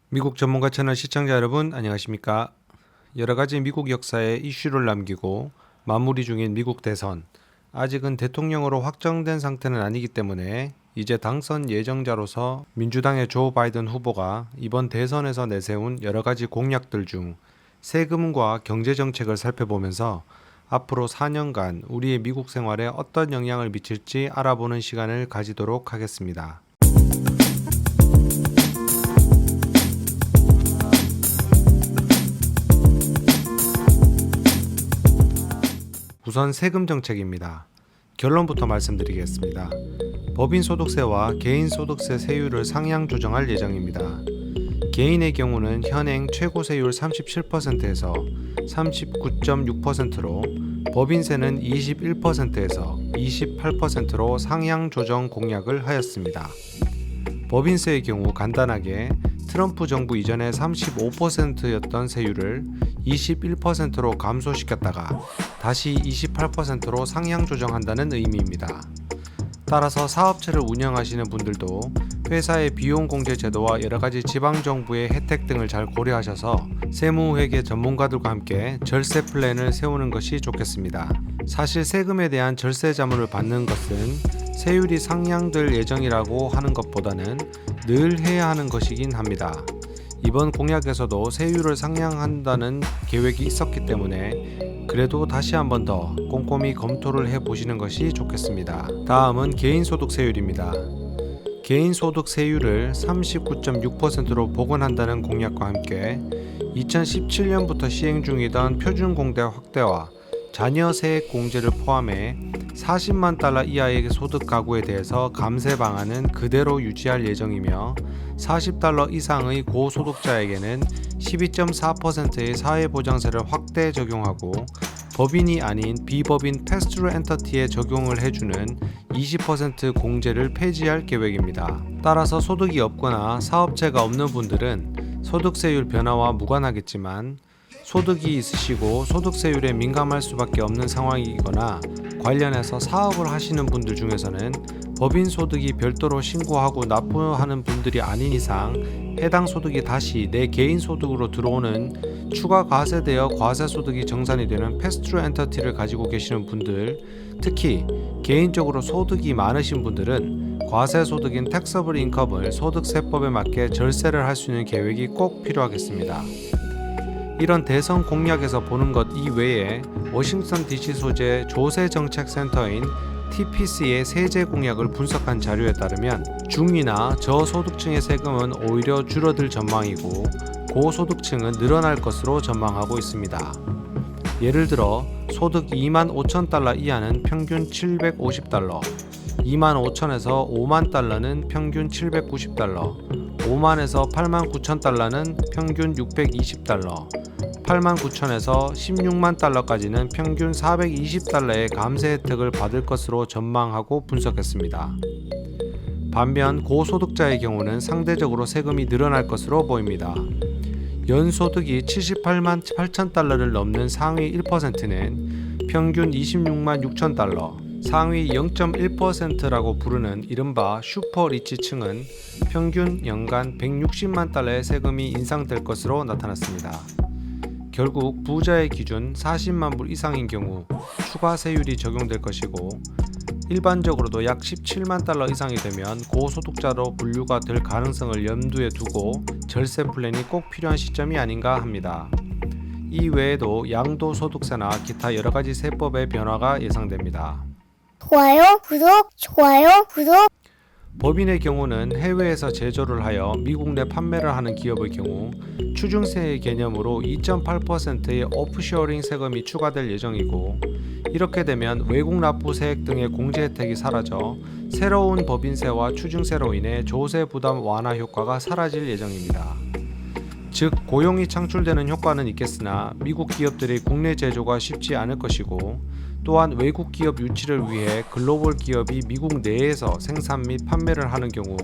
미국 전문가 채널 시청자 여러분 안녕하십니까? 여러가지 미국 역사에 이슈를 남기고 마무리 중인 미국 대선. 아직은 대통령으로 확정된 상태는 아니기 때문에 이제 당선 예정자로서 민주당의 조 바이든 후보가 이번 대선에서 내세운 여러가지 공약들 중 세금과 경제정책을 살펴보면서 앞으로 4년간 우리의 미국 생활에 어떤 영향을 미칠지 알아보는 시간을 가지도록 하겠습니다. 우선 세금 정책입니다. 결론부터 말씀드리겠습니다. 법인 소득세와 개인 소득세 세율을 상향 조정할 예정입니다. 개인의 경우는 현행 최고 세율 37%에서 39.6%로 법인세는 21%에서 28%로 상향 조정 공약을 하였습니다. 법인세의 경우 간단하게 트럼프 정부 이전에 35%였던 세율을 21%로 감소시켰다가 다시 28%로 상향 조정한다는 의미입니다. 따라서 사업체를 운영하시는 분들도 회사의 비용 공제 제도와 여러가지 지방정부의 혜택 등을 잘 고려하셔서 세무회계 전문가들과 함께 절세 플랜을 세우는 것이 좋겠습니다. 사실 세금에 대한 절세 자문을 받는 것은 세율이 상향될 예정이라고 하는 것보다는 늘 해야 하는 것이긴 합니다. 이번 공약에서도 세율을 상향한다는 계획이 있었기 때문에 그래도 다시 한 번 더 꼼꼼히 검토를 해보시는 것이 좋겠습니다. 다음은 개인소득세율입니다. 개인소득세율을 39.6%로 복원한다는 공약과 함께 2017년부터 시행 중이던 표준공대 확대와 자녀세액 공제를 포함해 40만 달러 이하의 소득 가구에 대해서 감세 방안은 그대로 유지할 예정이며 40달러 이상의 고소득자에게는 12.4%의 사회보장세를 확대 적용하고 법인이 아닌 비법인 패스트루 엔터티에 적용을 해주는 20% 공제를 폐지할 계획입니다. 따라서 소득이 없거나 사업체가 없는 분들은 소득세율 변화와 무관하겠지만 소득이 있으시고 소득세율에 민감할 수밖에 없는 상황이거나 관련해서 사업을 하시는 분들 중에서는 법인 소득이 별도로 신고하고 납부하는 분들이 아닌 이상 해당 소득이 다시 내 개인 소득으로 들어오는 추가 과세되어 과세 소득이 정산이 되는 패스트루 엔터티를 가지고 계시는 분들, 특히 개인적으로 소득이 많으신 분들은 과세 소득인 택서블 인컴을 소득세법에 맞게 절세를 할 수 있는 계획이 꼭 필요하겠습니다. 이런 대선 공약에서 보는 것 이외에 워싱턴 DC 소재 조세정책센터인 TPC의 세제 공약을 분석한 자료에 따르면 중위나 저소득층의 세금은 오히려 줄어들 전망이고 고소득층은 늘어날 것으로 전망하고 있습니다. 예를 들어 소득 2만 5천 달러 이하는 평균 750달러, 2만 5천에서 5만 달러는 평균 790달러, 5만에서 8만 9천 달러는 평균 620달러, 8만 9천에서 16만 달러까지는 평균 420달러의 감세 혜택을 받을 것으로 전망하고 분석했습니다. 반면 고소득자의 경우는 상대적으로 세금이 늘어날 것으로 보입니다. 연소득이 78만 8천 달러를 넘는 상위 1%는 평균 26만 6천 달러, 상위 0.1%라고 부르는 이른바 슈퍼리치층은 평균 연간 160만 달러의 세금이 인상될 것으로 나타났습니다. 결국 부자의 기준 40만 불 이상인 경우 추가 세율이 적용될 것이고 일반적으로도 약 17만 달러 이상이 되면 고소득자로 분류가 될 가능성을 염두에 두고 절세 플랜이 꼭 필요한 시점이 아닌가 합니다. 이 외에도 양도소득세나 기타 여러가지 세법의 변화가 예상됩니다. 좋아요, 구독. 법인의 경우는 해외에서 제조를 하여 미국 내 판매를 하는 기업의 경우 추징세의 개념으로 2.8%의 오프쇼어링 세금이 추가될 예정이고 이렇게 되면 외국 납부 세액 등의 공제 혜택이 사라져 새로운 법인세와 추징세로 인해 조세 부담 완화 효과가 사라질 예정입니다. 즉 고용이 창출되는 효과는 있겠으나 미국 기업들의 국내 제조가 쉽지 않을 것이고 또한 외국 기업 유치를 위해 글로벌 기업이 미국 내에서 생산 및 판매를 하는 경우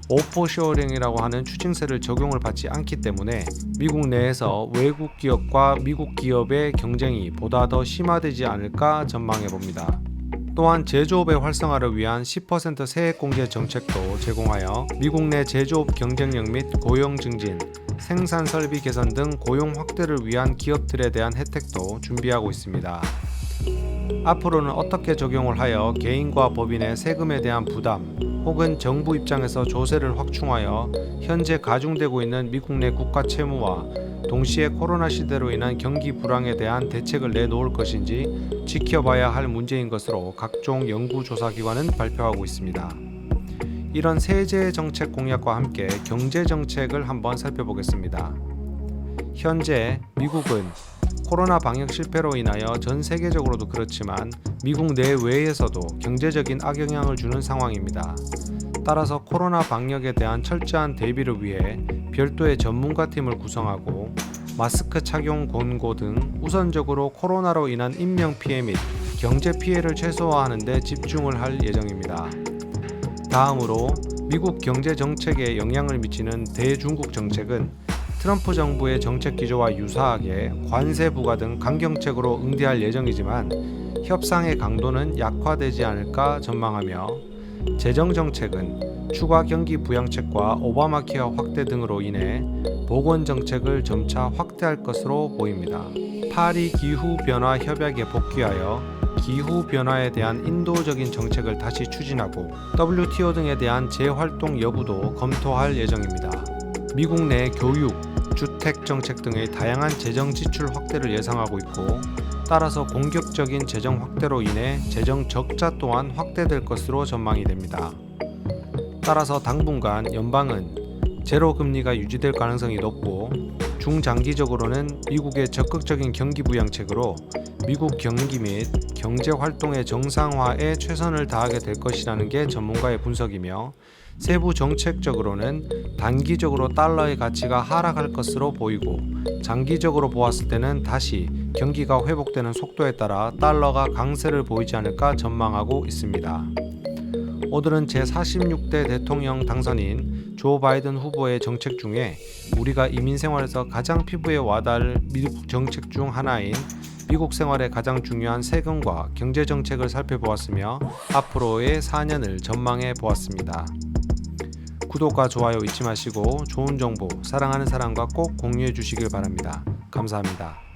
오퍼쇼어링이라고 하는 추징세를 적용을 받지 않기 때문에 미국 내에서 외국 기업과 미국 기업의 경쟁이 보다 더 심화되지 않을까 전망해 봅니다. 또한 제조업의 활성화를 위한 10% 세액공제 정책도 제공하여 미국 내 제조업 경쟁력 및 고용 증진, 생산 설비 개선 등 고용 확대를 위한 기업들에 대한 혜택도 준비하고 있습니다. 앞으로는 어떻게 적용을 하여 개인과 법인의 세금에 대한 부담 혹은 정부 입장에서 조세를 확충하여 현재 가중되고 있는 미국 내 국가 채무와 동시에 코로나 시대로 인한 경기 불황에 대한 대책을 내놓을 것인지 지켜봐야 할 문제인 것으로 각종 연구조사기관은 발표하고 있습니다. 이런 세제 정책 공약과 함께 경제 정책을 한번 살펴보겠습니다. 현재 미국은 코로나 방역 실패로 인하여 전 세계적으로도 그렇지만 미국 내외에서도 경제적인 악영향을 주는 상황입니다. 따라서 코로나 방역에 대한 철저한 대비를 위해 별도의 전문가팀을 구성하고 마스크 착용 권고 등 우선적으로 코로나로 인한 인명피해 및 경제 피해를 최소화하는 데 집중을 할 예정입니다. 다음으로 미국 경제 정책에 영향을 미치는 대중국 정책은 트럼프 정부의 정책 기조와 유사하게 관세 부과 등 강경책으로 응대할 예정이지만 협상의 강도는 약화되지 않을까 전망하며 재정 정책은 추가 경기 부양책과 오바마 케어 확대 등으로 인해 보건 정책을 점차 확대할 것으로 보입니다. 파리 기후 변화 협약에 복귀하여 기후 변화에 대한 인도적인 정책을 다시 추진하고 WTO 등에 대한 재활동 여부도 검토할 예정입니다. 미국 내 교육, 주택 정책 등의 다양한 재정 지출 확대를 예상하고 있고 따라서 공격적인 재정 확대로 인해 재정 적자 또한 확대될 것으로 전망이 됩니다. 따라서 당분간 연방은 제로 금리가 유지될 가능성이 높고 중장기적으로는 미국의 적극적인 경기 부양책으로 미국 경기 및 경제 활동의 정상화에 최선을 다하게 될 것이라는 게 전문가의 분석이며 세부 정책적으로는 단기적으로 달러의 가치가 하락할 것으로 보이고 장기적으로 보았을 때는 다시 경기가 회복되는 속도에 따라 달러가 강세를 보이지 않을까 전망하고 있습니다. 오늘은 제46대 대통령 당선인 조 바이든 후보의 정책 중에 우리가 이민 생활에서 가장 피부에 와닿을 미국 정책 중 하나인 미국 생활에 가장 중요한 세금과 경제 정책을 살펴보았으며 앞으로의 4년을 전망해 보았습니다. 구독과 좋아요 잊지 마시고 좋은 정보 사랑하는 사람과 꼭 공유해 주시길 바랍니다. 감사합니다.